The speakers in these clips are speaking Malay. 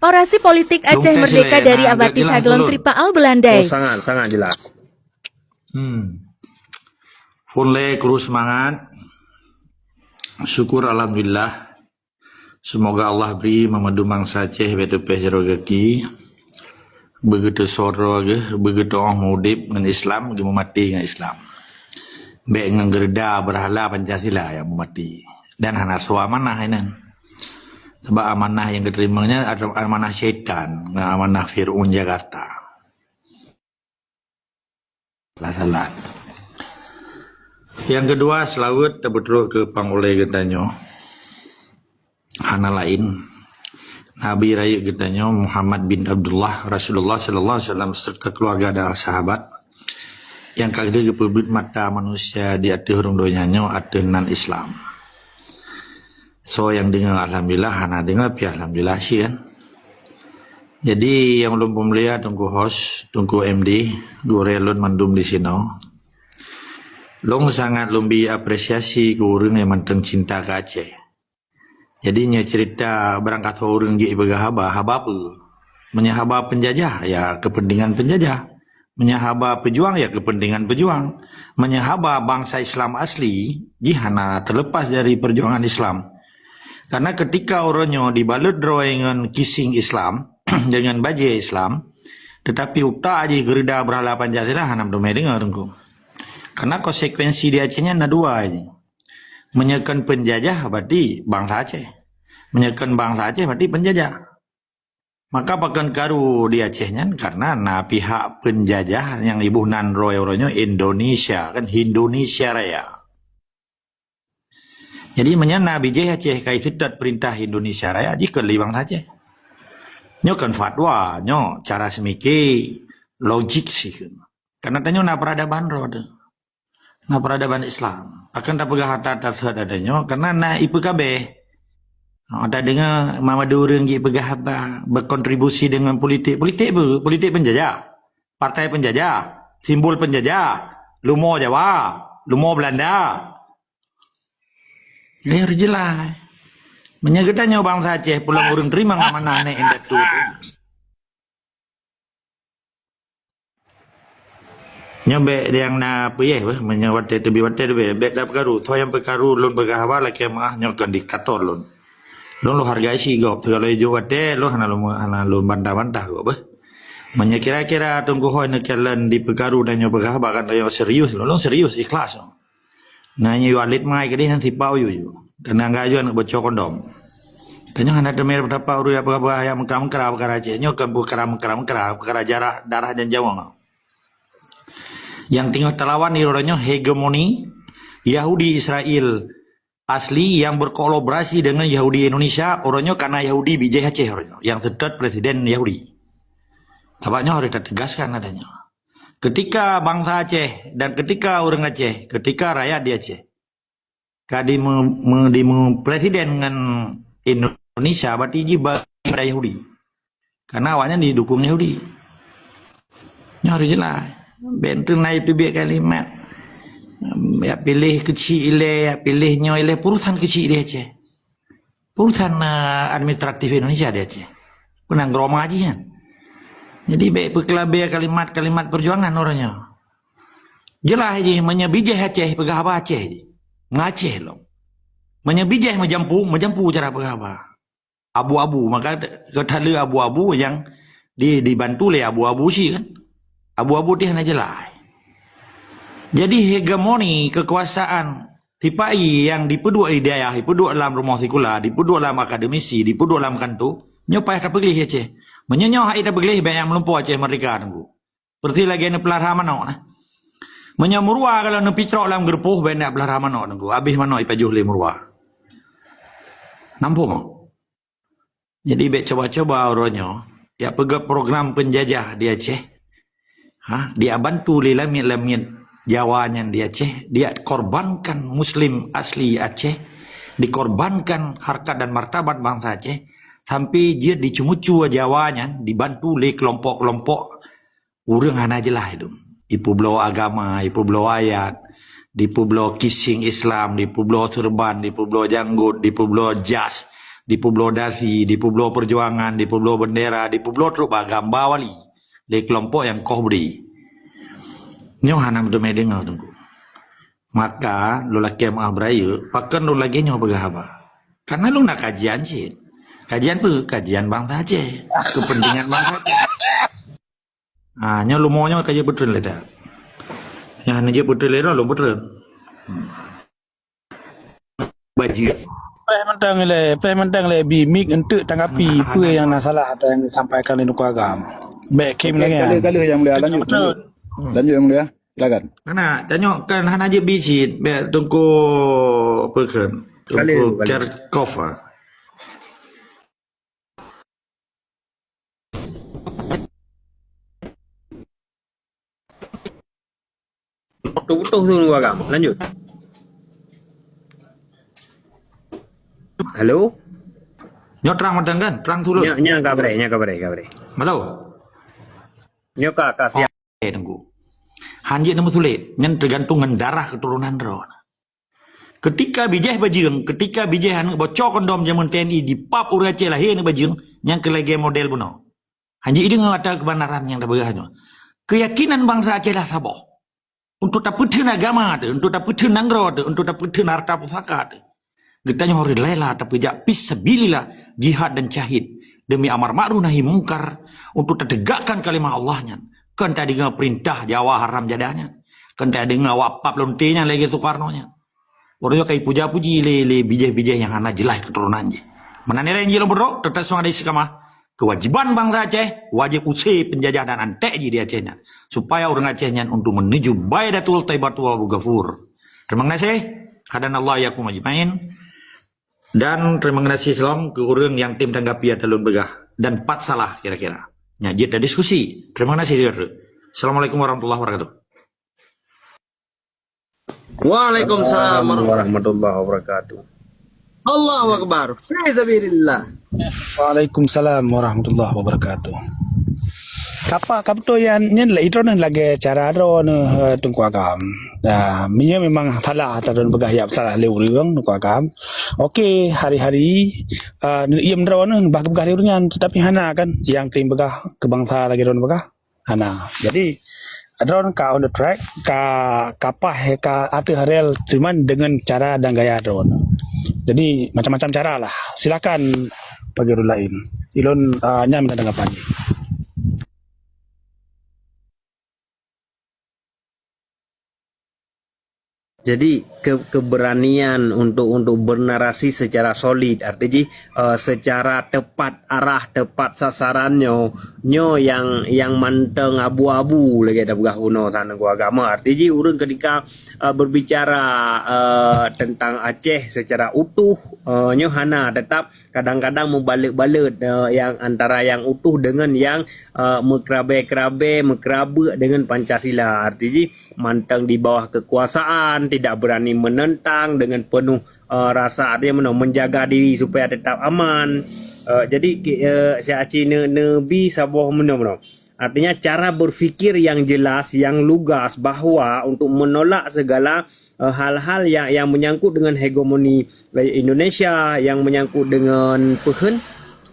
Orasi politik Aceh Merdeka dari Abati Fadlon Tripaal Belandai. Oh, sangat jelas. Funle terus semangat. Syukur alhamdulillah. Semoga Allah beri memadu mangsa Aceh betul pejrogaki. Begitu soro ke, begitu orang mudip dengan Islam, dia mati dengan Islam. Baik dengan gerda berhala Pancasila yang mati. Dan hana amanah ini. Sebab amanah yang diterimanya adalah amanah syaitan, amanah Fir'aun Jakarta. Salah. Yang kedua, selawat betul ke pangoleh getanyo. Hana lain. Nabi Raya getanyo Muhammad bin Abdullah Rasulullah sallallahu alaihi wasallam serta keluarga dan sahabat yang kagak kepebut mata manusia di atas hurung donyanya atas nan Islam. So yang dengar alhamdulillah, hana dengar pi alhamdulillah sih kan. Jadi yang belum pembelian tunggu host, tunggu MD, dua relon mandum di sini. Long sangat lebih apresiasi ke orang yang manteng cinta ke Aceh. Jadinya cerita berangkat orang je bergahaba, haba apa? Menyahaba penjajah, ya kepentingan penjajah. Menyahaba pejuang, ya kepentingan pejuang. Menyahaba bangsa Islam asli, jihana terlepas dari perjuangan Islam. Karena ketika orangnya dibalut dengan kising Islam, dengan baju Islam, tetapi utak aja gerida berhala Pancasila, hanam domai dengar engkau. Karena konsekuensi di Acehnya ada dua ini. Menyekan penjajah berarti bangsa Aceh. Menyekan bangsa Aceh berarti penjajah. Maka pakan karu di Acehnya karena pihak penjajah yang ibu nan roy-roynya Indonesia, kan Indonesia Raya. Jadi menyana bijih Aceh kai fitat perintah Indonesia Raya jika libang Aceh. Nyo kan fatwa, nyo cara semiki logik sih. Karena tanya na peradaban roda. Na peradaban Islam. Akan tak pegah harta tasad adanya karena na IPKB. Ada dengan mama durung gi pegah apa berkontribusi dengan politik. Politik penjajah. Partai penjajah, simbol penjajah, lumo Jawa, lumo Belanda. Ini harus jelas. Menyegetanya bangsa Aceh pulang urung terima ngamanah nek endak tu. Nyobe yang na puyeh menyawat tebi wate be bek dak perkaru, tho yang perkaru lon bergahawa laki mah nyokan diktator lon. Lon lo hargai si gop kalau jo wate lo hana lo bantah-bantah gop beh. Menya kira-kira tunggu hoi nak jalan di perkaru dan nyoba bergahawa kan yo serius lo serius ikhlas. Nanya yu alit mai ke dia nanti pau yu. Kena enggak nak bocor kondom. Tanya hana demer betapa uru ya apa yang mengkram-kram perkara Aceh nyo kan mengkram perkara darah dan Jawa. Yang tinggal terlawan ironya hegemoni Yahudi Israel asli yang berkolaborasi dengan Yahudi Indonesia orangnya karena Yahudi bijih Aceh orangnya yang sedot presiden Yahudi. Tampaknya harus ditegaskan adanya. Ketika bangsa Aceh dan ketika orang Aceh, ketika rakyat di Aceh, kadi presiden dengan Indonesia berarti jiba Yahudi. Karena awalnya didukung Yahudi. Ini harus jelas. Bentuk naik tu biar kalimat. Ya pilih kecil ya pilih nyoy perusahaan kecil di Aceh. Perusahaan administratif Indonesia di Aceh. Penang geroma aja kan. Jadi baik perkelabe kalimat-kalimat perjuangan orangnya. Jelas aja menyebijah Aceh pegah apa Aceh. Ngaceh loh. Menyebijah menjampu cara pegah apa. Abu-abu maka ketale abu-abu yang dibantu oleh abu-abu sih kan. Abu-abu dia hanya jelas. Jadi hegemoni kekuasaan tipai yang dipeduk di daerah, dipeduk dalam rumah sekolah, dipeduk dalam akademisi, dipeduk dalam kantor, nyopai tak pergi Aceh. Menyenyoh hai tak pergi banyak melumpur Aceh Merdeka tunggu. Seperti lagi ni pelarha manok nah. Menyamurwa kalau nak picrok dalam gerpuh banyak pelarha manok tunggu. Habis manok ipajuh le murwa. Nampu mo. Jadi baik coba-coba orangnya ya pegak program penjajah di Aceh. Dia bantu le lamit-lamit Jawanya di Aceh, dia korbankan Muslim asli Aceh, dikorbankan harkat dan martabat bangsa Aceh, sampai dia dicemucu Jawanya, dibantu oleh kelompok-kelompok orang hana jelah itu. Di pulau agama, di pulau ayat, di pulau kising Islam, di pulau turban, di pulau janggut, di pulau jas, di Pulau Dasi, di Pulau Perjuangan, di Pulau Bendera, di Pulau Truba Gamba Wali, di kelompok yang kau beri. Nyo hanam tu medeng tunggu. Maka lu laki yang beraya, pakan lu lagi nyo bergahaba. Karena lu nak kajian sih. Kajian apa? Kajian bangsa Aceh. Kepentingan bangsa Aceh. Nyo lu mau nyo kajian betul lah tak? Yang hanya betul lah, lu betul. Baju. Mentang le bimik untuk tanggapi apa yang nak salah atau yang disampaikan oleh Nukul Agam. Baik, Kim lagi. Kali yang mulia lanjut. Lanjut yang mulia. Silakan. Karena tanya kan hana je bicit, biar tunggu apa kan? Tunggu Kerkov ah. Betul-betul tu Nukul Agam. Lanjut. Halo? Nyo terang madang kan? Terang dulu. Nya kabre. Malau. Nyo ka siap. Tunggu. Hanji nama sulit. Yang tergantung dengan darah keturunan ron. Ketika bijih bajing, ketika bijih anu bocor kondom zaman TNI di pap urace lahir ni bajing, yang kelege model buno. Hanji ini ngata kebenaran yang dah berahnya. Keyakinan bangsa Aceh lah sabah. Untuk tak putih agama tu, untuk tak putih nanggro tu, untuk tak putih harta pusaka tu. Getanya hari lela tapi jak fisabilillah jihad dan syahid demi amar ma'ruf nahi mungkar untuk tegakkan kalimat Allahnya. Kan tak dengar perintah Jawa haram jadanya. Kan tak dengar wapap lontenya lagi Soekarno-nya. Orang kai puja-puji le bijih-bijih yang hana jelas keturunannya. Mana nilai yang bro tetap semua ada istiqamah. Kewajiban bangsa Aceh wajib usai penjajah dan antek di Acehnya supaya orang Acehnya untuk menuju Baidatul Taibatul Ghafur. Terima kasih. Hadan Allah yakum ajmain. Dan terima kasih salam ke orang yang tim tanggapi atalun begah dan 4 salah kira-kira. Nyajit dan diskusi. Terima kasih. Assalamualaikum warahmatullahi wabarakatuh. Waalaikumsalam warahmatullahi wabarakatuh. Allahu Akbar. Fisabilillah. Waalaikumsalam warahmatullahi wabarakatuh. Kapa kapto yang lah itu nan lagi cara ron Tungku Agam. Minyak memang salah atau bergaya salah lewurang Tungku Agam. Okey hari-hari ia menerawang bah bergaya lewurnya tetapi hana kan yang tim begah kebangsa lagi ron begah hana. Jadi drone ka on the track kapah ka atu harel cuman dengan cara dan gaya drone. Jadi macam-macam cara lah. Silakan bagi orang lain. Ilon nyam dan tanggapan. Jadi keberanian untuk bernarasi secara solid, artinya secara tepat arah, tepat sasarannya, yang manteng abu-abu lagi ada begah kuno tanah agama. Artinya urang ketika berbicara tentang Aceh secara utuh, hana tetap kadang-kadang membalik-balik yang antara yang utuh dengan yang mekerabe dengan Pancasila. Artinya manteng di bawah kekuasaan, tidak berani menentang dengan penuh rasa dia menjaga diri supaya tetap aman. Jadi saya cina nabi sabah mana. Artinya cara berfikir yang jelas, yang lugas bahawa untuk menolak segala hal-hal yang menyangkut dengan hegemoni Indonesia, yang menyangkut dengan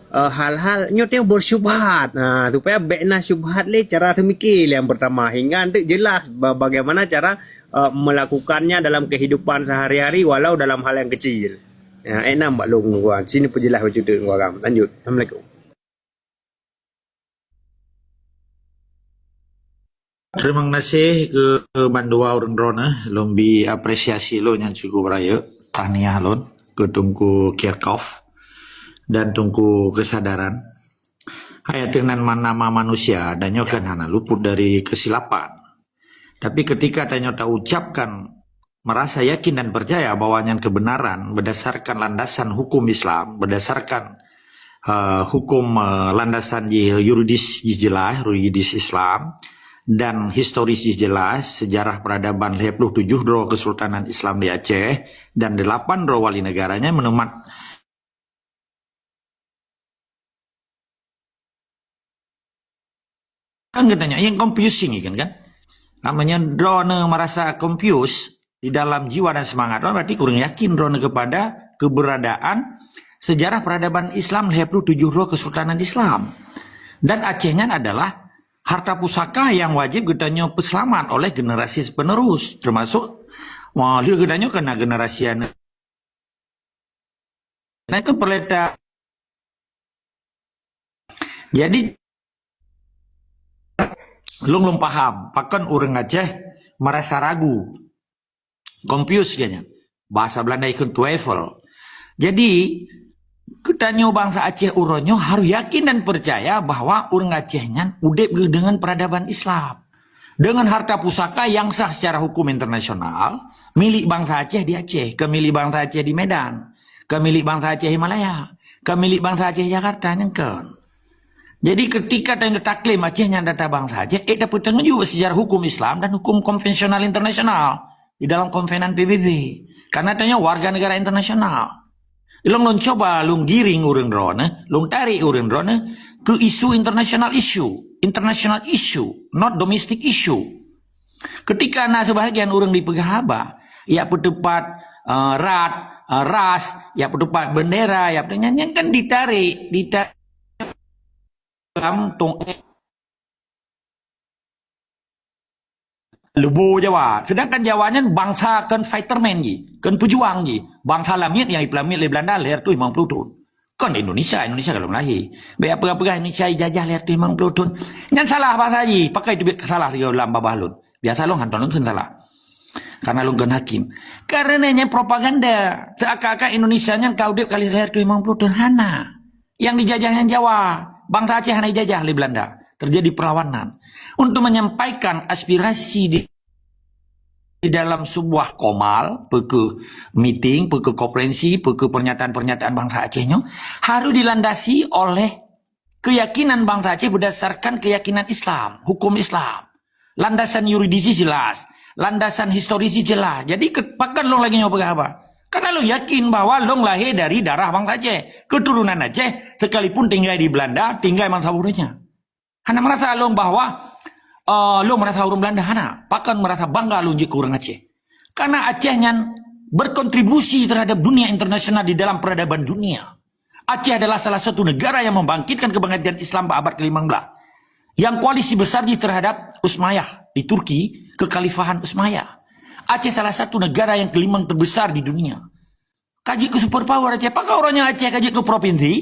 hal-hal nyotnya bersyubhat. Supaya bekna syubhat le cara semikir yang pertama hingga nanti jelas bagaimana cara melakukannya dalam kehidupan sehari-hari walau dalam hal yang kecil. Enak mbak long gua. Sini penjelas macam tu gua. Lanjut. Assalamualaikum. Terima kasih ke bandua orang drone lombi apresiasi lo yang cukup raya tahniah lon ke Tungku Kirkov dan Tungku kesadaran hayat dengan nama manusia dan nyokan hana luput dari kesilapan. Tapi ketika tanya tak ucapkan merasa yakin dan percaya bahwa kebenaran berdasarkan landasan hukum Islam, berdasarkan hukum landasan yuridis juridis Islam dan historis jelas, sejarah peradaban 27 dro Kesultanan Islam di Aceh dan 8 dro wali negaranya menemat kan katanya yang confusing kan? Namanya drone merasa confused di dalam jiwa dan semangat, berarti kurang yakin drone kepada keberadaan sejarah peradaban Islam 27 Kesultanan Islam. Dan Acehnya adalah harta pusaka yang wajib gedanya peselamat oleh generasi penerus, termasuk dia gedanya kena generasi yang nah itu peleta. Jadi Lung paham, pakan orang Aceh merasa ragu, confused kayaknya. Bahasa Belanda ikut twijfel. Jadi, katanya bangsa Aceh uronyo harus yakin dan percaya bahwa orang Acehnya udep dengan peradaban Islam. Dengan harta pusaka yang sah secara hukum internasional, milik bangsa Aceh di Aceh, ke milik bangsa Aceh di Medan, ke milik bangsa Aceh Himalaya, ke milik bangsa Aceh Jakarta, nyengken. Jadi ketika tanda taklim Acehnya data bangsa Aceh, dapat tengah juga sejarah hukum Islam dan hukum konvensional internasional di dalam konvenan PBB. Karena tanya warga negara internasional. Long coba long giring urang drone, long tarik urang drone ke isu international issue, not domestic issue. Ketika na sebahagian orang di Pegahaba, ya petepat ras, ya petepat bendera, ya penyanyian kan ditarik dalam tong Lubu Jawa. Sedangkan Jawanya bangsa kan fighterman ji, kan pejuang ji. Bangsa lamit yang iplamit le Belanda leher tu 50 tahun. Kan Indonesia kalau lahir. Be apa-apa Indonesia jajah leher tu 50 tahun. Jangan salah bahasa ji, pakai duit salah segala dalam babalun. Biasa long hanton long salah. Karena long kan hakim. Karenanya propaganda seakan-akan Indonesia nya kau dip kali leher tu 50 tahun hana. Yang dijajahnya Jawa. Bangsa Aceh hanya dijajah oleh Belanda. Terjadi perlawanan. Untuk menyampaikan aspirasi di dalam sebuah komal, peke meeting, peke konferensi, peke pernyataan-pernyataan bangsa Acehnya, harus dilandasi oleh keyakinan bangsa Aceh berdasarkan keyakinan Islam, hukum Islam. Landasan yuridisi jelas, landasan historisi jelas. Jadi pakan lo lagi nyoba apa? Karena lo yakin bahwa lo lahir dari darah bangsa Aceh, keturunan Aceh, sekalipun tinggal di Belanda, tinggal bangsa buranya. Hana merasa lo bahwa lo merasa orang Belanda, hana pakan merasa bangga lo jika orang Aceh. Karena Acehnya berkontribusi terhadap dunia internasional di dalam peradaban dunia. Aceh adalah salah satu negara yang membangkitkan kebangkitan Islam pada abad ke-15. Yang koalisi besar terhadap Utsmaniyah di Turki, kekhalifahan Utsmaniyah. Aceh salah satu negara yang kelima terbesar di dunia. Kaji ke superpower Aceh. Apakah orangnya Aceh kaji ke provinsi?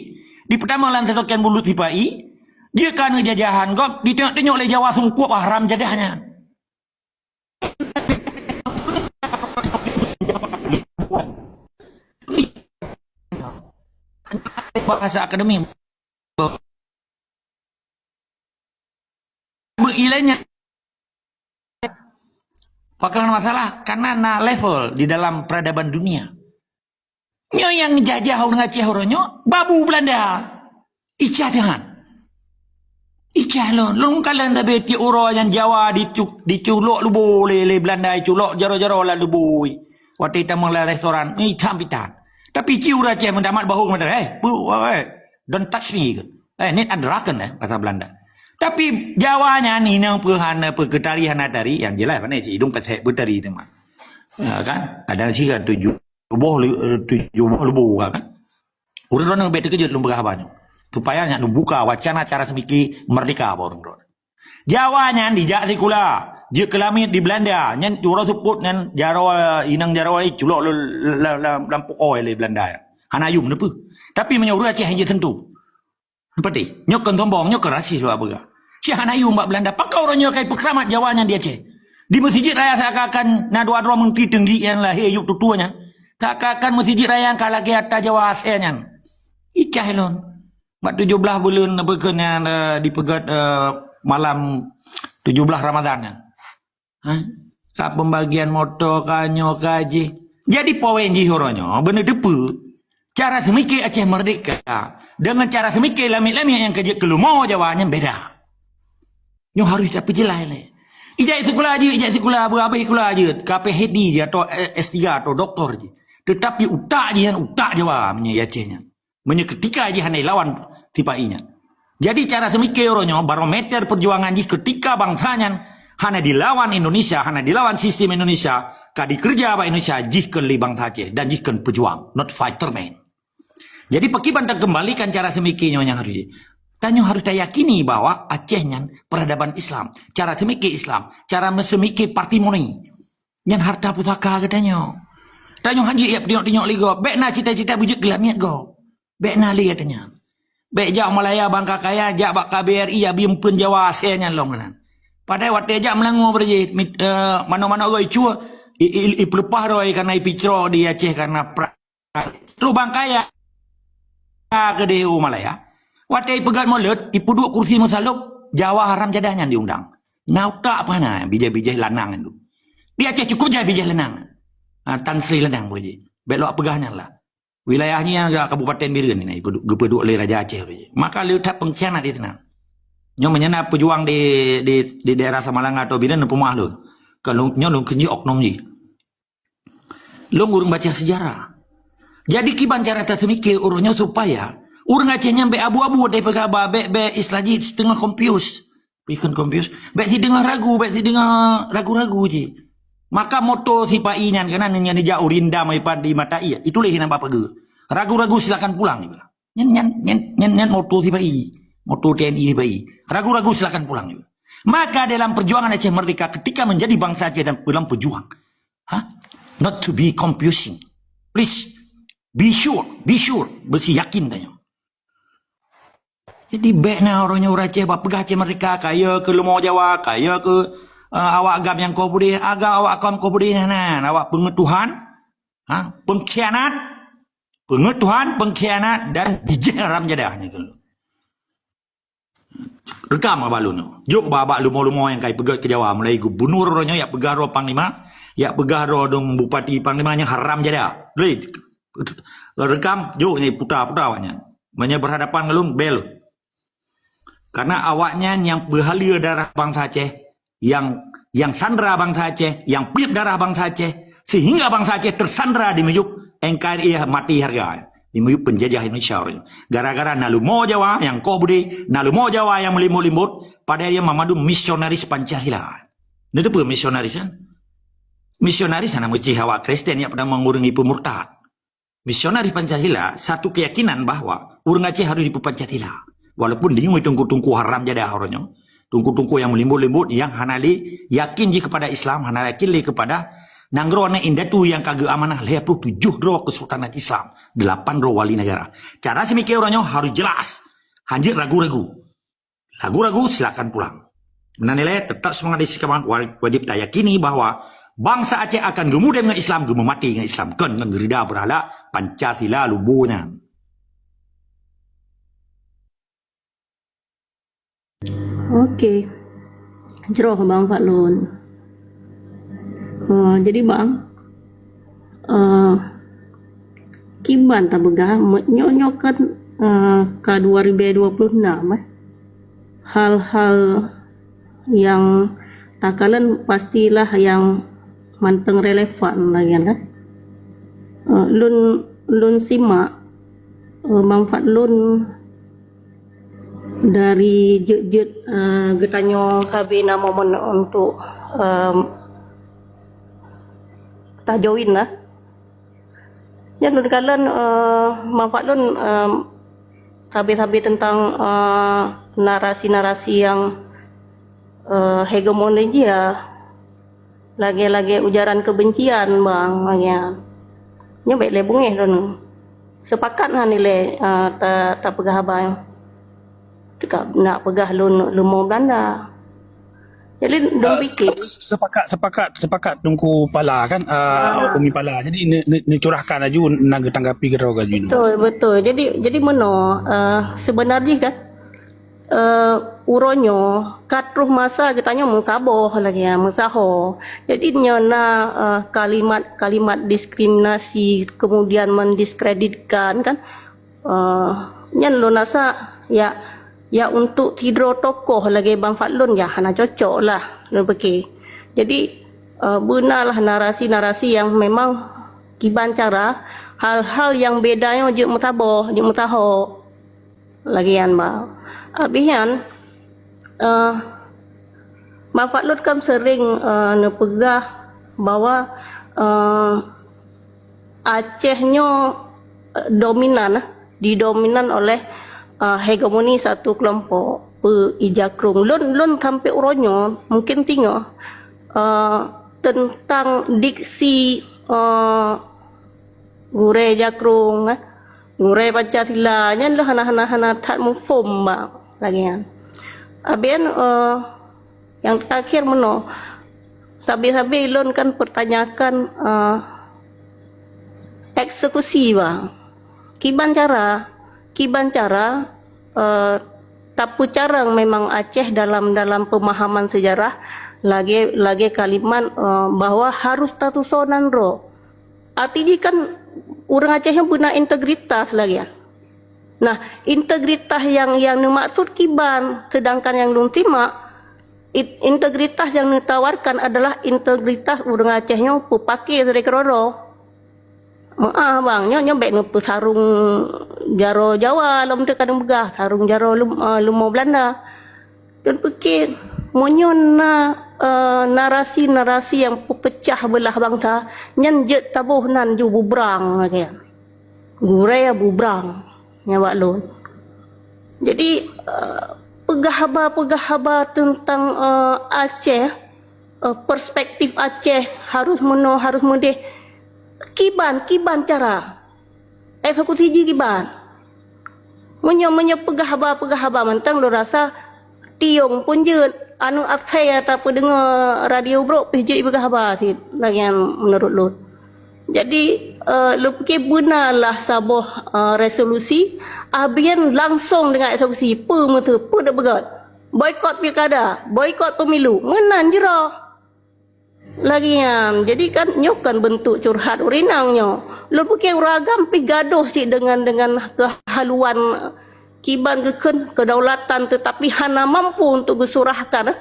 Di pertama lantaran mulut hipai. Dia kan ngejajahan kok. Ditengok-tengok oleh Jawa sungkup haram jadahnya. Bahasa akademik. Berilainya. Pakai masalah karena na level di dalam peradaban dunia. Nyo yang jajah orang Aceh orangnya babu Belanda. Icah dengan. Icah lon kalian tapi ti orang yang Jawa diculok lu boleh le Belanda culok jaro-jaro lah lu boy. Waktu kita mula restoran ni tampitan. Tapi ci ura Aceh mendamat bahu mendadak don't touch me. Ni anderakan kata Belanda. Tapi Jawanya ni nang perhana pergetarian tari yang jelas mana cik hidung petek bertari tu mah. Kan? Ada sih kan 7 lebuh kan. Orang-orang yang betul kejut lumba habanya. Supaya nak buka wacana cara semiki merdeka apa orang-orang. Jawanya dijak sekula. Je kelamit di Belanda, nyan orang sebut nyan jarawa inang jarawa culok lampu oil di Belanda. Hanayum nepu. Tapi menyuruh Aceh hanya tentu. Seperti nyokan tombong, nyokan rasis apa. Cihan ayu mbak Belanda. Pakau orangnya kayak pekramat Jawanya di Aceh. Di Masjid Raya seakan-akan na dua menteri tinggi yang lahir yuk tutuanya. Seakan-akan Masjid Raya yang kalah ke atas Jawa Aseanya. Icah elon. Mak 17 bulan berkenaan dipegat malam 17 Ramadan. Kak pembagian motor kanyo kaji. Jadi poin ji orangnya benar depu. Cara semikir Aceh merdeka dengan cara semikir lamit-lamit yang kerja kelumau Jawanya beda. Yang harus tapi jelas ni. Ijazah sekolah berapa sekolah aja, KPHD je atau S3 atau doktor je. Tetapi utak je Jawa punya Acehnya. Punya ketika je handai lawan tipainya. Jadi cara semikir orangnya barometer perjuangan je ketika bangsanya hanya dilawan Indonesia, hanya dilawan sistem Indonesia, kadi kerja apa Indonesia jihkan li bangsa Aceh dan jihkan pejuang, not fighter man. Jadi pekiban tak kembalikan cara semikinya yang hari. Tanyo harus yakini bahwa Aceh nyan peradaban Islam, cara semiki Islam, cara mesemiki partimoni. Nyan harta pusaka katanya. Tanyo haji ya tengok ligo. Bek na cita-cita bujuk gelamiat go. Bek na li katanya. Bek jak Malaya Bangka Kaya, jak bak KBRI ya bium pun Jawa Asia nyan long kanan. Padahal waktu jak melangu berje mana-mana oi cua ipelepah roi karena ipicro di Aceh karena lu Bangkaya ke DU Malaya. Waktu pegat mulut, ipu dua kursi musalub, Jawa haram jadahnya diundang. Nau tak apa na, bijai-bijai lanang itu. Di Aceh cukup jai bijai lanang. Tan Sri lanang boleh. Belok pegahnya lah. Wilayahnya Kabupaten Biren ini, gepeduk oleh Raja Aceh. Maka lihat pengkhianat itu tenang. Nyo menyana pejuang di daerah Samalang atau Biren pemah lu. Kalau nyo lu kenji oknum ji. Lu ngurung baca sejarah. Jadi kiban cara tersemikir urunnya supaya urang Aceh nyampe abu-abu dari pegaba be islaji setengah confuse. Bikin confuse. Be si dengar ragu, ragu-ragu je. Maka moto si Pak Inyan karena nanya ni jauh rinda mai di mata iya. Itulah yang apa ge. Ragu-ragu silakan pulang juga. Nyan moto si Pak I. Moto TNI si Pak I. Ragu-ragu silakan pulang juga. Maka dalam perjuangan Aceh merdeka ketika menjadi bangsa Aceh dan dalam pejuang. Not to be confusing. Please be sure, bersih yakin tanya. Jadi baiknya orangnya orang Aceh, pegah Aceh mereka, kaya ke Lemau Jawa, kaya ke awak agam yang kau boleh, agak awak kaum kau boleh, awak pengetuhan, pengkhianat, dan dijeram jadahnya kalau. Rekam abak lu no. Jok abak Lemau yang kaya pegah ke Jawa, mulai gubernur orangnya, ya pegah roh Panglima, ya pegah roh dong Bupati Panglimanya haram jadah. Rekam, jok ni putar-putar awaknya. Banyak berhadapan ngelum, bel. Karena awaknya yang berhalia darah bangsa Aceh, yang sandera bangsa Aceh, yang piap darah bangsa Aceh, sehingga bangsa Aceh tersandera di meyuk NKRI mati harga, di meyuk penjajah Indonesia. Gara-gara nalu mau Jawa yang kau budi, nalu mau Jawa yang melimut-limut, pada yang memadu misionaris Pancasila. Ini tu apa misionaris kan? Misionaris sana mesti awak Kristen yang pernah mengurangi pemurtad. Misionaris Pancasila satu keyakinan bahwa urang Aceh harus dipu Pancasila. Walaupun dia mau tunggu-tunggu haram jadah orangnya. Tunggu-tunggu yang melimbut-limbut yang hanali yakin je kepada Islam, hanali yakin le kepada nanggro ne indatu yang kagak amanah 57 ro Kesultanan Islam, 8 ro wali negara. Cara semikir orangnya harus jelas. Hanjir ragu-ragu. Ragu-ragu silakan pulang. Menanilai tetap semangat disikaman wajib tak yakini bahwa bangsa Aceh akan gemudah dengan Islam, gemumati dengan Islam. Kan dengan gerida berhala Pancasila lubuhnya. Okey. Jeroh Bang Fatlun. Jadi Bang, kiban tak begah nyonyokan ke 2026 hal-hal yang takalan pastilah yang manteng relevan lagi kan. Lun simak Bang Fatlun dari jet getanyo kabina momen untuk tajawin lah. Yang kalian Fatlun tabi-tabi tentang narasi-narasi yang hegemoni dia, lagi-lagi ujaran kebencian Bang, ya. Nya baik lebungeh don. Sepakat lah nilai tak pegah abang. Dekat nak pegah lumau Belanda. Jadi dong fikir sepakat tunggu pala kan umi pala. Jadi ni curahkan aja nak tanggapi gerau gaji. Betul. Jadi meno sebenarnya kan uronyo katruh masa kitanya mengsaboh lagi ya, mengsaho. Jadi nyana kalimat diskriminasi kemudian mendiskreditkan kan nyan lo nasa ya untuk tidur tokoh lagi Bang Fatlun ya hana cocok lah lebih. Jadi benalah narasi-narasi yang memang kiban cara hal-hal yang bedanya juk mutaho lagian Bang. Abihan Bang Fatlun kan sering nepegah bahwa Acehnya dominan didominan oleh hegemoni satu kelompok Ijakrung. Lun sampai uronyo mungkin tinggal tentang diksi gure Jakrung, gure Pancasila, nya lah hana tak mufum bang lagi kan. Abian yang terakhir meno, sabi lun kan pertanyakan eksekusi bang. Kiban cara tapu carang memang Aceh dalam pemahaman sejarah lagi kalimat bahwa harus tatusonan ro. Artinya kan orang Aceh yang punya integritas lagi ya. Nah, integritas yang dimaksud kiban, sedangkan yang belum terima integritas yang ditawarkan adalah integritas orang Acehnya pakai dari keroro. Maaf bang, nyo bek ngupu sarung jaro Jawa, lom tu kadang begah sarung jaro lumo Belanda. Dan pikir monyon narasi yang pecah belah bangsa, nyen jet tabuh nan ju bubrang lagi. Gure bubrang nyawa lon. Jadi pegahaba tentang Aceh, perspektif Aceh harus mendeh kiban cara eksekusi kiban menyo pegahaba mentang lo rasa tiong pun je anu Aceh atau dengar radio bro jadi pegahaba sih lagian menurut lo. Jadi lo fikir benalah sabuh resolusi abian langsung dengan eksekusi pemetu dah begat boikot pilkada, boikot pemilu menan jero lagi yang jadi kan nyokan bentuk curhat urinangnya lu pakai ragam pi gaduh sih dengan kehaluan kiban kedaulatan tetapi hana mampu untuk gesurahkan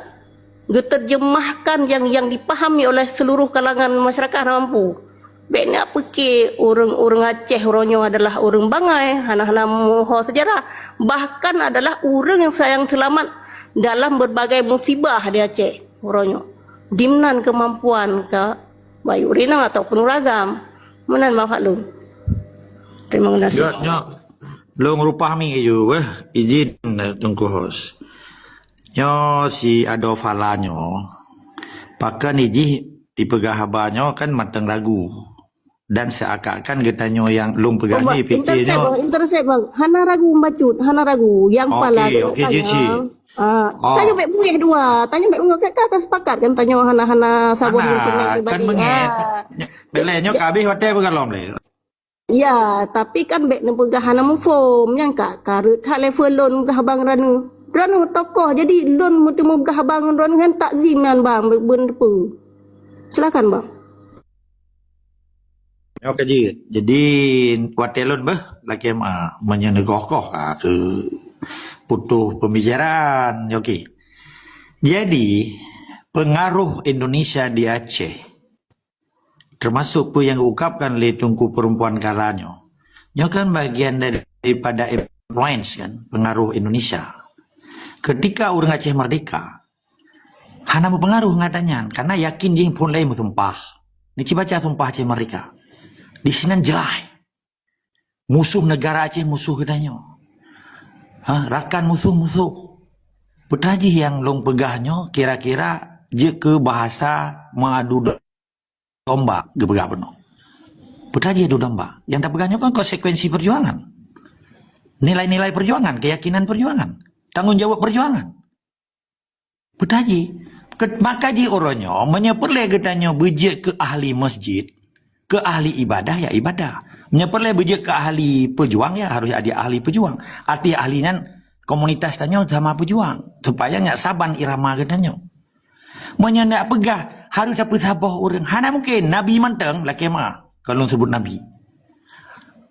geterjemahkan yang dipahami oleh seluruh kalangan masyarakat mampu beknya pakai orang Aceh oronyo adalah orang bangai hana moho sejarah bahkan adalah orang yang sayang selamat dalam berbagai musibah di Aceh oronyo dimnan kemampuan ke bayu urinang ataupun ragam menan maaf lu. Terima kasih. Nyo lo ngerupah mi ju izin tunggu hos. Nyo si Adolfala nyo pakan iji dipegahabanyo kan mateng ragu dan seakan-akan getanyo yang lung pegahnya pikirnya intercept bang hana ragu membacut hana ragu yang pala okey tanya baik buih dua tanya baik buih kita sepakat kan tanya hana sabun kan menget belenya kabeh hotel begalom le ya tapi kan baik nepegah hana mufom yang karut hak level loan megah bang ranu tokoh jadi loan mutu megah bang ranu kan takziman bang ben apa silakan bang. Oke jadi watelon bah laki menyenegokoh ke putuh pembicaraan. Oke. Jadi pengaruh Indonesia di Aceh termasuk pun yang diungkapkan oleh Tunku Perempuan Kalanyo. Ini kan bagian daripada influence kan pengaruh Indonesia. Ketika orang Aceh merdeka, hana berpengaruh ngatanya karena yakin dia pun lain sumpah. Niki baca sumpah Aceh merdeka. Di sini jelai. Musuh negara Aceh musuh katanya. Rakan musuh-musuh. Petaji yang long pegahnya kira-kira je ke bahasa mengadu domba gebegah penuh. Petaji adu domba. Yang tak pegahnya kan konsekuensi perjuangan. Nilai-nilai perjuangan, keyakinan perjuangan, tanggung jawab perjuangan. Petaji maka di orangnya menyeperle getanya bejek ke ahli masjid, ke ahli ibadah ya ibadah. Menyeperle bejek ke ahli pejuang ya harus ada ahli pejuang. Arti ahlinya komunitas tanya sama pejuang supaya nggak saban irama getanya. Menyendak pegah harus dapat sabah orang. Hana mungkin Nabi menteng laki mah kalau sebut Nabi.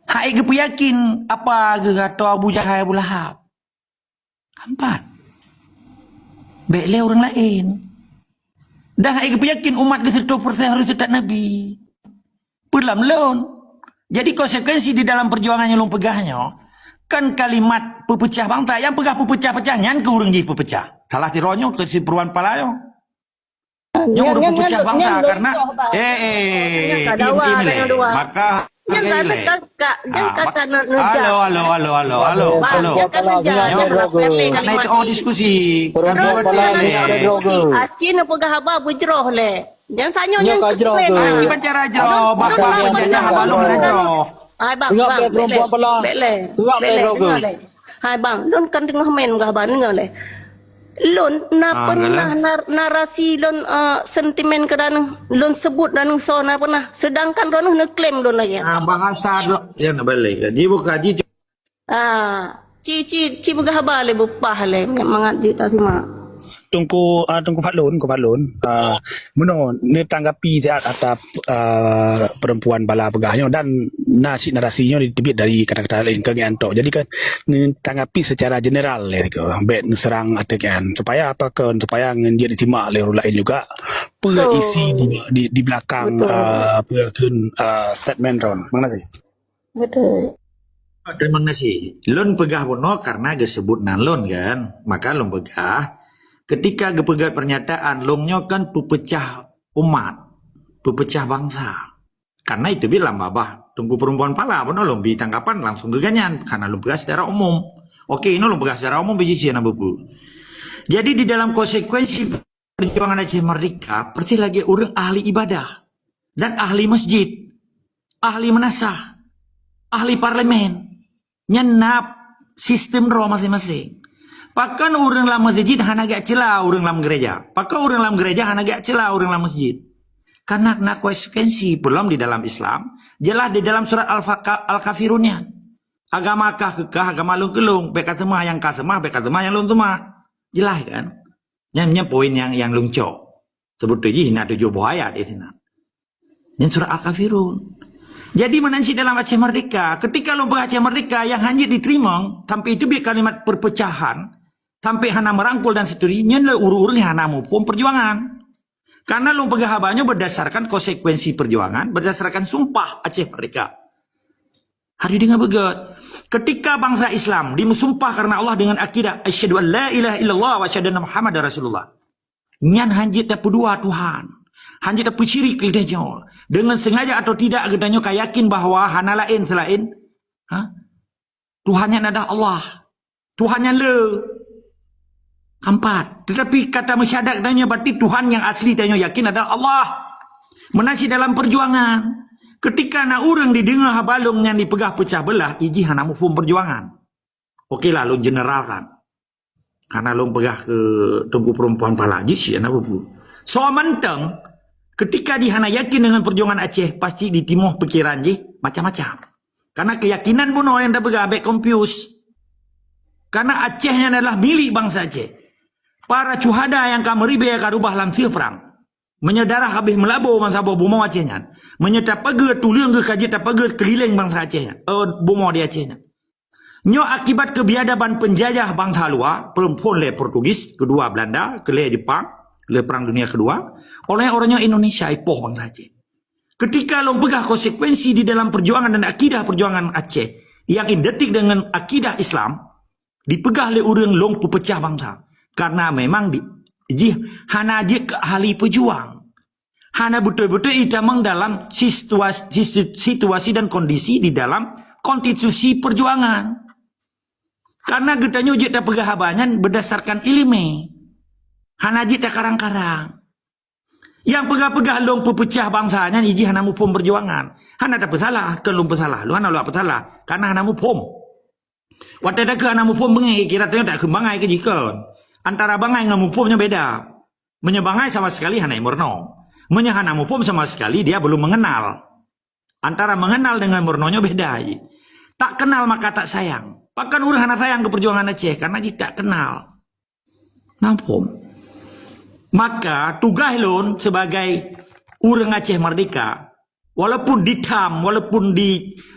Hai ke yakin apa ke atau Abu Jahal Abu Lahab. Empat. Bekle orang lain. Dan hai ke yakin umat ke 100% harus tetap Nabi. Pelam lon. Jadi konsekuensi di dalam perjuangannya long pegahnya kan kalimat pepecah bangsa yang pegah pepecah-pecah nyan ke urang ji pepecah. Salah tironyo ke si peruan palayo. Yang urang pepecah bangsa karena maka Jangan Hargai kakak, jangan kakak nak Halo, nejak. halo. Jangan nejak, jangan pelek Karena itu kalimat ni. diskusi. Perempuan palang ni ada droga. Acin apa gahabar berjerah le. Jangan sanyo Nya yang ka jerah keplain. ke? Kita cara jero, bapak penjajah balong na jero. Hai bang, Tengok bang, dia perempuan pelah. Bele. Tengok dia droga. Dengar le. Hai bang, don kan tengah main gahabar dengar le. Lon pernah narasi lon sentimen kerana lon sebut dan sona pernah. Sedangkan lon nak klaim lon lagi. Bahasa ya nak balik. Dia bukan haji. Ci bergahabar le bupah le mengaji tak simak. Tungku Fatlun, meno ni tanggapi dia atap perempuan bala pegahnya dan narasinya ditebit dari kata-kata lain kengian tok. Jadi kan ni tanggapi secara general le ke. Bet serang atekan supaya apa kan supaya dia diterima oleh orang lain juga. Isi di belakang statement ron. Mana sih? Betul. Terima kasih. Lon pegah bono karena disebut nan lon kan. Maka lon pegah. Ketika gepegat pernyataan longnya kan pepecah umat, pepecah bangsa. Karena itu bilang babah, tunggu perempuan pala pun lom bi tanggapan langsung keganyan karena lom pegah secara umum. Oke, ini lom pegah secara umum biji siapa buku. Jadi di dalam konsekuensi perjuangan Aceh Merdeka, perti lagi orang ahli ibadah dan ahli masjid, ahli menasah, ahli parlemen, nyenap sistem roh masing-masing. Pakan orang dalam masjid hana gak celah orang dalam gereja. Pakan orang dalam gereja hana gak celah orang dalam masjid. Karena kena konsekuensi belum di dalam Islam, jelas di dalam surat Al-Kafirunnya. Agama kah kekah, agama lung kelung, beka temah yang kah semah, beka temah yang lung temah. Jelas kan? Yang poin yang lung cok. Sebut tuji hina 7 ayat di sini. Yang surat Al-Kafirun. Jadi menansi dalam Aceh Merdeka, ketika lomba Aceh Merdeka yang hanya diterima, sampai itu biar kalimat perpecahan, sampai hana merangkul dan seterusnya, uru-uru hana maupun perjuangan. Karena lomba gahabannya berdasarkan konsekuensi perjuangan, berdasarkan sumpah Aceh Merdeka. Hari dengar begat. Ketika bangsa Islam dimusumpah karena Allah dengan akidah asyhadu an la ilaha illallah wa asyhadu anna Muhammadar Rasulullah. Nyan hanjit dapat dua Tuhan. Hanjit dapat syirik lidahnya. Dengan sengaja atau tidak gedanya yakin bahwa hana lain selain Tuhannya adalah Allah. Tuhannya le. Empat. Tetapi kata mesyahadat katanya berarti Tuhan yang asli tanya yakin adalah Allah. Menasi dalam perjuangan. Ketika nak orang didengar balong yang dipegah pecah belah, iji hana mufum perjuangan. Okeylah long generalkan. Karena long pegah ke tunggu perempuan palaji sih anak bubu. So menteng ketika dihana yakin dengan perjuangan Aceh pasti ditimuh pikiran je macam-macam. Karena keyakinan pun orang yang tak pegah abek confuse. Karena Acehnya adalah milik bangsa Aceh. Para cuhada yang kamu ribe akan rubah langsir perang. Menyedarah habis melabur bangsa bumau Acehnya. Menyetap peger tuliang ke kaji tak peger keliling bangsa Acehnya. Bumau di Acehnya. Nyo akibat kebiadaban penjajah bangsa luar, perempuan le Portugis, kedua Belanda, le Jepang, le Perang Dunia Kedua, oleh orangnya Indonesia, ipoh bangsa Aceh. Ketika long pegah konsekuensi di dalam perjuangan dan akidah perjuangan Aceh, yang identik dengan akidah Islam, dipegah oleh orang long pepecah bangsa. Karena memang hana je ke ahli pejuang. Hana betul-betul itamang dalam situasi dan kondisi di dalam konstitusi perjuangan. Karena getanya je tak pegah habanyan berdasarkan ilmu. Hana je tak karang-karang. Yang pegah-pegah long pepecah bangsanya iji hana mupom perjuangan. Hana tak pesalah, kan long pesalah. Lu hana lu apa salah? Karena hana mupom. Waktu ada ke hana mupom bengai, kira tanya tak kembangai ke jika. Antara bangai dengan mupomnya beda. Menyebangai sama sekali hana murno. Menyahana mupom sama sekali dia belum mengenal. Antara mengenal dengan murnonya beda. Tak kenal maka tak sayang. Bahkan orang hana sayang ke perjuangan Aceh karena dia tak kenal. Nampum. Maka tugas lon sebagai orang Aceh Merdeka, walaupun ditam, walaupun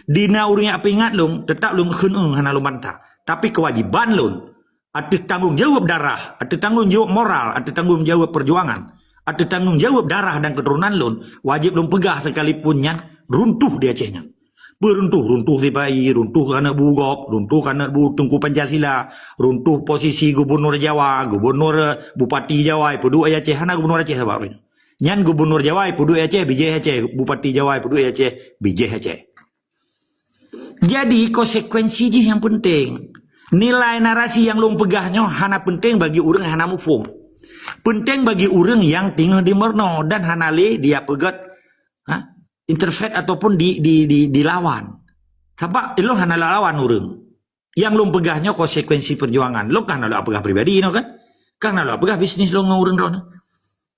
dina orang yang apa ingat lon, tetap lon kena hana lon bantah. Tapi kewajiban lon, ada tanggungjawab darah, ada tanggungjawab moral, ada tanggungjawab perjuangan, ada tanggungjawab darah dan keturunan lon, wajib lon pegah sekalipun yang runtuh di Acehnya. Runtuh Sipai, runtuh karena Bugop, runtuh karena Tungku Pancasila, runtuh posisi Gubernur Jawa, Gubernur Bupati Jawa, Pudu Aceh, hana Gubernur Aceh sebabnya. Nyan Gubernur Jawa, Pudu Aceh, Bijih Aceh, Bupati Jawa, Pudu Aceh, Bijih Aceh. Jadi konsekuensi je yang penting. Nilai narasi yang long pegahnya hana penting bagi orang yang hana mufum. Penting bagi orang yang tinggal di Merno dan hana le dia pegat interfet ataupun dilawan. Sebab lo hana lawan orang. Yang long pegahnya konsekuensi perjuangan. Lo kan hana pegah pribadi no kan? Kan hana pegah bisnis lo ngurang ron.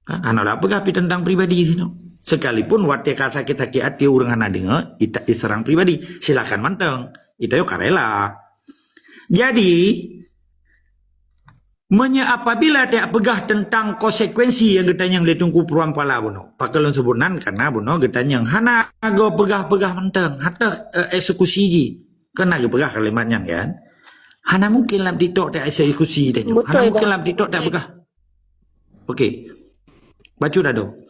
Hana pegah tentang pribadi sino. Sekalipun wate sakit hati orang hana dengar, ita diserang pribadi, silakan manteng, ita yo karela. Jadi, apabila dia pegah tentang konsekuensi yang kita yang ditunggu peruang pala bono, pakalon sebunan karena bono kita yang hana go pegah manteng, hatta eksekusi ji, kena go pegah kalimatnya kan, hana mungkin lam ditok dia eksekusi dia, hana mungkin lam ditok dia pegah. Okey, baca dah do.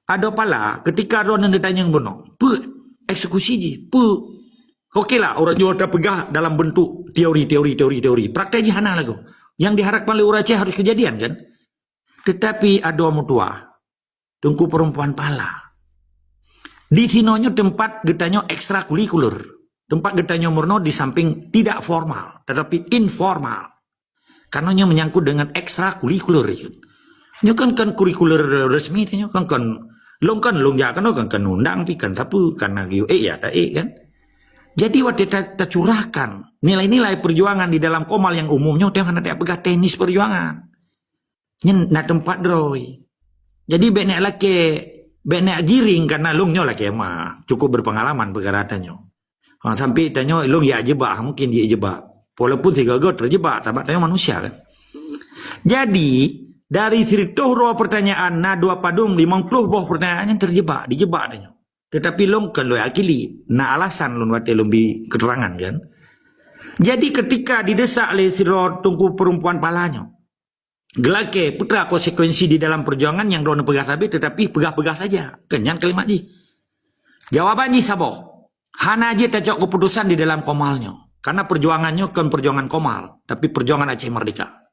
Ada pala ketika orang yang ditanya bono, eksekusi je, okeylah orang jual dah pegah dalam bentuk teori, praktek je hana lagu. Yang diharapkan oleh orang Aceh harus kejadian kan. Tetapi ada mutua, tungku perempuan pala. Di sinonya tempat getanya ekstrakurikuler, tempat getanya murno di samping tidak formal, tetapi informal. Karena menyangkut dengan ekstrakurikuler itu. Nyo kan kurikuler resmi nyo kan long ya kan undang pi kan tapi karena ya tak kan. Jadi waktu kita curahkan nilai-nilai perjuangan di dalam komal yang umumnya dia kan ada pegah teknis perjuangan. Nyen na tempat droi. Jadi benek jiring karena lungnya laki mah cukup berpengalaman perkara tanyo. Sampai tanyo lung ya jebak mungkin dia jebak. Walaupun tiga terjebak tapi tanyo manusia kan. Jadi dari sirituh roh pertanyaan na dua padung 50 boh pertanyaan yang dijebak adanya. Tetapi long kan lo akili na alasan long wate lebih keterangan kan. Jadi ketika didesak oleh siro tungku perempuan palanya, gelake putra konsekuensi di dalam perjuangan yang roh pegah sabi tetapi pegah saja. Kenyang kalimat ni. Jawabannya saboh. Hana aja tecok keputusan di dalam komalnya. Karena perjuangannya kan perjuangan komal, tapi perjuangan Aceh Merdeka.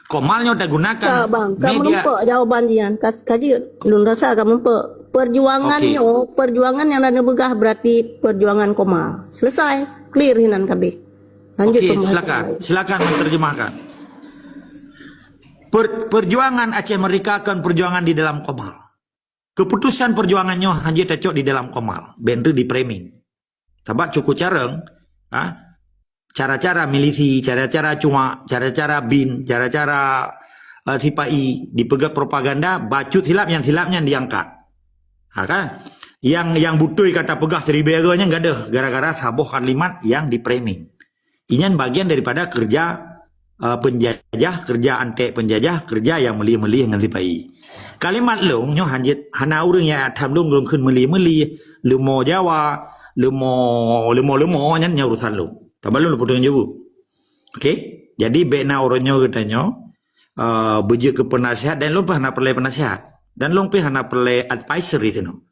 Komalnya dah gunakan kamu nampak jawaban dia. Kaji lun rasa kamu nampak perjuangannya, perjuangan yang ada begah berarti perjuangan komal. Selesai, clear hinan KB. Lanjut silakan menerjemahkan. Perjuangan Aceh Merdeka kan perjuangan di dalam komal. Keputusan perjuangannya hanya tecok di dalam komal, bentuk di framing. Sebab cukup careng, cara-cara milisi, cara-cara cuma, cara-cara bin, cara-cara tipai, dipegat propaganda, bacut hilapnya diangkat. Kan? Yang butuh kata pegah seribeganya enggak ada, gara-gara saboh kalimat yang di framing. Ini bagian daripada kerja penjajah, kerja antek penjajah, kerja yang meli-meli dengan tipai. Kalimat long nyo hana urang ya tham long keun meli-meli, lumo Jawa, lumo nyan urusan long. Tabalun lu potong jawab. Okey. Jadi bena orangnya katanya beje ke penasihat dan lu pernah perle penasihat dan lu pernah perle advisor itu no.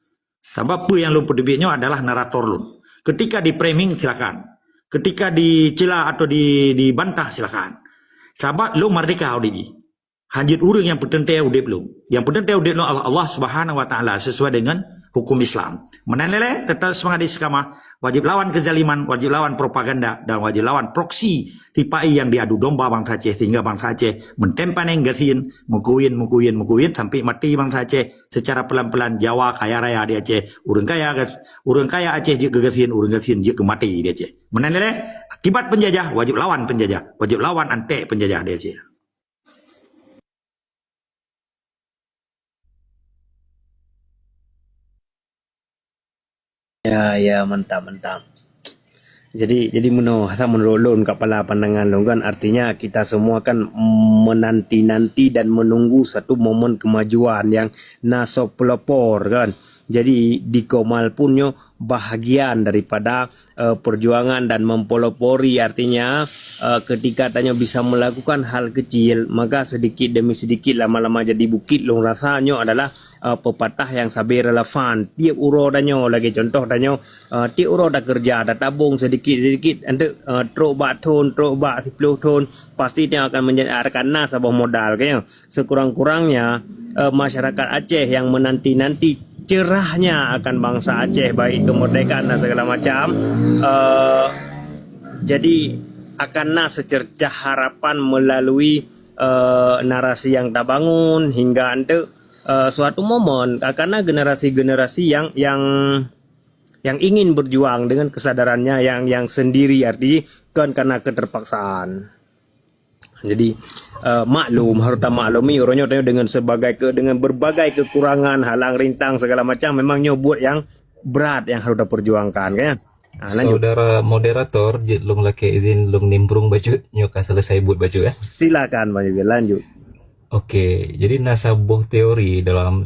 Sebab apa yang lu pedebitnya adalah narator lu. Ketika di framing silakan. Ketika dicela atau dibantah silakan. Sebab lu merdeka udibi. Hanjit urang yang petente udip lu. Yang petente udip lu Allah Subhanahu wa taala sesuai dengan hukum Islam. Menelele tetap semangat di sekama, wajib lawan kezaliman, wajib lawan propaganda, dan wajib lawan proksi tipai yang diadu domba bangsa Aceh sehingga bangsa Aceh mentempan enggasin, mukuin sampai mati bangsa Aceh secara pelan-pelan. Jawa kaya raya di Aceh, urang kaya Aceh je gegasin, urang gasin je mati di Aceh. Menelele akibat penjajah, wajib lawan penjajah, wajib lawan antek penjajah di Aceh. Ya, mantap. Jadi menurut lon kepala pandangan lon kan artinya kita semua kan menanti-nanti dan menunggu satu momen kemajuan yang nasab pelopor kan. Jadi di Komal punyo bahagian daripada perjuangan dan mempelopori artinya ketika tanya bisa melakukan hal kecil maka sedikit demi sedikit lama-lama jadi bukit long rasanya adalah pepatah yang sabi relevan. Tiap uro danyo lagi contoh danyo tiap uro dah kerja dah tabung sedikit untuk trok bak 10 ton pasti dia akan menjadi nasabah modal kayaknya. Sekurang-kurangnya masyarakat Aceh yang menanti-nanti cerahnya akan bangsa Aceh, baik kemerdekaan dan segala macam. Jadi akanlah secercah harapan melalui narasi yang tak bangun hingga ante suatu momen akanlah generasi-generasi yang ingin berjuang dengan kesadarannya yang sendiri, artinya kan karena keterpaksaan. Jadi harus maklumi orangnya dengan dengan berbagai kekurangan, halang rintang segala macam, memangnya buat yang berat yang harus diperjuangkan kan. Lanjut. Saudara moderator, lung laki izin lung nimbrung baju nyoka selesai buat baju ya. Silakan Pak Yugi, lanjut. Oke, jadi sebuah teori dalam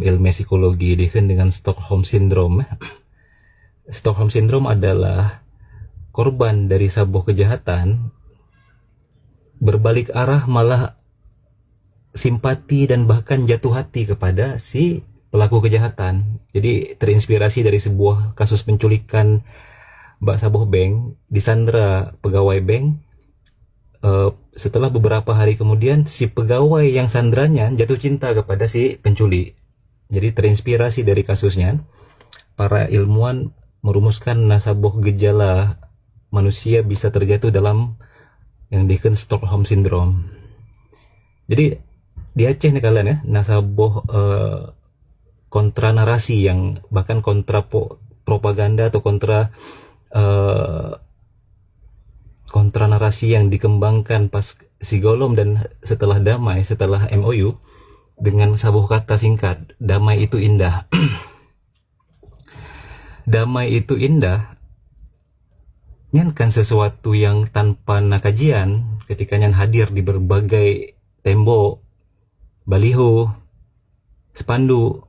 ilmu psikologi dikenal dengan Stockholm Syndrome. Stockholm Syndrome adalah korban dari sebuah kejahatan berbalik arah malah simpati dan bahkan jatuh hati kepada si pelaku kejahatan. Jadi terinspirasi dari sebuah kasus penculikan Mbak Saboh Bank, disandra pegawai bank. Setelah beberapa hari kemudian si pegawai yang sandranya jatuh cinta kepada si penculik. Jadi terinspirasi dari kasusnya, para ilmuwan merumuskan sebuah gejala manusia bisa terjatuh dalam yang dikenal Stockholm Syndrome. Jadi di Aceh nih kalian ya, sebuah kontra narasi yang bahkan kontra propaganda atau kontra narasi yang dikembangkan pas Sigolom dan setelah damai, setelah MOU dengan sebuah kata singkat, damai itu indah. Damai itu indah nyan kan sesuatu yang tanpa kajian ketika nyan hadir di berbagai tembok, baliho, spanduk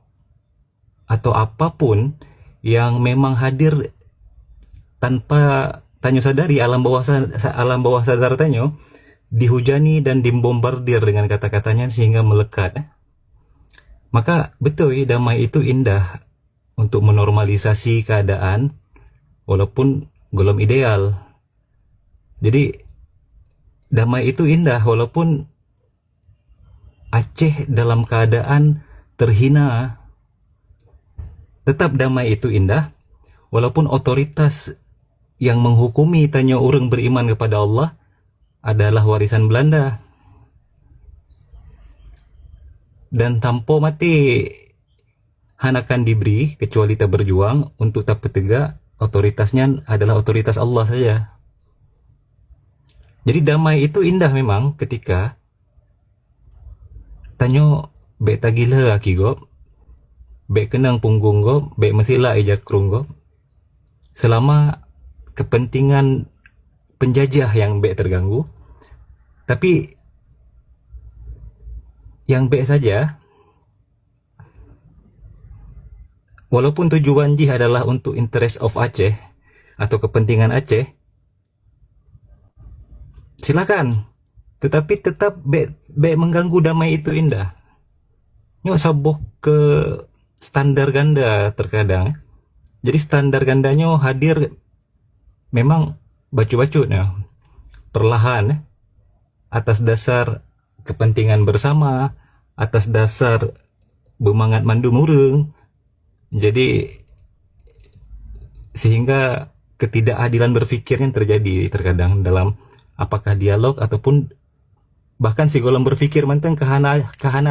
atau apapun yang memang hadir tanpa tanyo sadari, alam bawah sadar tanyo dihujani dan dibombardir dengan kata-katanya sehingga melekat. Maka betul damai itu indah untuk menormalisasi keadaan walaupun belum ideal. Jadi damai itu indah walaupun Aceh dalam keadaan terhina. Tetap damai itu indah walaupun otoritas yang menghukumi tanya orang beriman kepada Allah adalah warisan Belanda. Dan tanpa mati hanakan diberi kecuali tak berjuang untuk tak petegak, otoritasnya adalah otoritas Allah saja. Jadi damai itu indah memang ketika tanyo be tagila aki go, be kenang punggung go, be mesila ijak krung go, selama kepentingan penjajah yang be terganggu. Tapi yang be saja, walaupun tujuan jih adalah untuk interest of Aceh atau kepentingan Aceh, silakan. Tetapi tetap be mengganggu damai itu indah. Nyok saboh ke standar ganda terkadang. Jadi standar gandanya hadir memang bacu-bacunya perlahan atas dasar kepentingan bersama, atas dasar bemangat mandu murung. Jadi sehingga ketidakadilan berpikirnya terjadi terkadang dalam apakah dialog ataupun bahkan si golong berpikir manteng kahana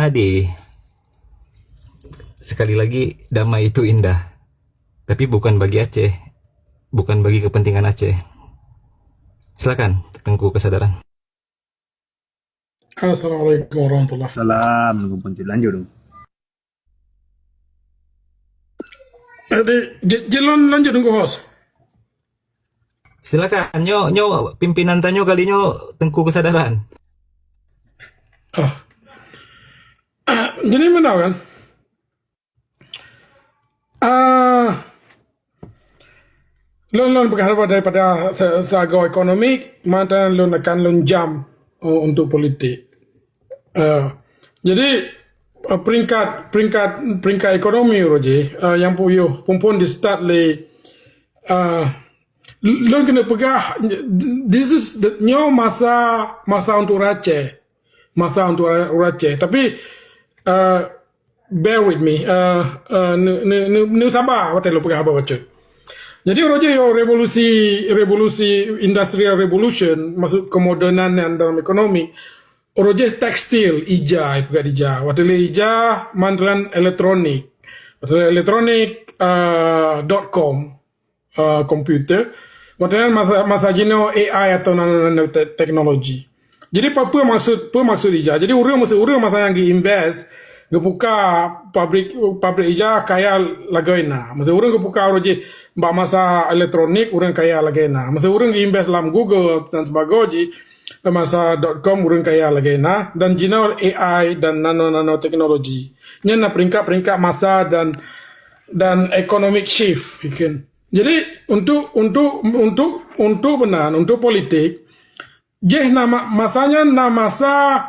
ade. Sekali lagi damai itu indah, tapi bukan bagi Aceh, bukan bagi kepentingan Aceh. Silakan Tengku Kesadaran. Assalamualaikum warahmatullahi wabarakatuh. Salam, lanjut dong. Jalan lanjut dong host. Silakan nyo pimpinan tanyo kali nyo Tengku Kesadaran. Jadi mana kan? Lon berharap daripada sago ekonomi, mantan lon akan lon jam untuk politik. Jadi peringkat ekonomi roji yang pun di start le lon kena pegah. This is nyo masa untuk Aceh. Tapi bear with me. Nu sabar, what lo pergi apa baca. Jadi roja yo revolusi industrial revolution maksud kemodernan dalam ekonomi. Roja tekstil ija pergi ija. Waktu le ija mandran elektronik. Waktu elektronik .com komputer. Waktu masa jino AI atau teknologi. Jadi apa maksud ija? Jadi orang masa yang invest gebuka pabrik ija kaya lagaina. Masa orang gebuka roje mbak masa elektronik orang kaya lagaina. Masa orang invest dalam Google dan sebagainya masa .com orang kaya lagaina dan jino AI dan nano teknologi. Nya na peringkat masa dan economic shift bikin. Jadi untuk benar untuk politik masanya masa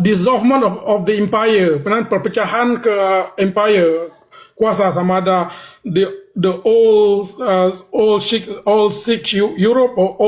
dissolvement of the empire, perpecahan ke empire kuasa sama ada the old six Europe or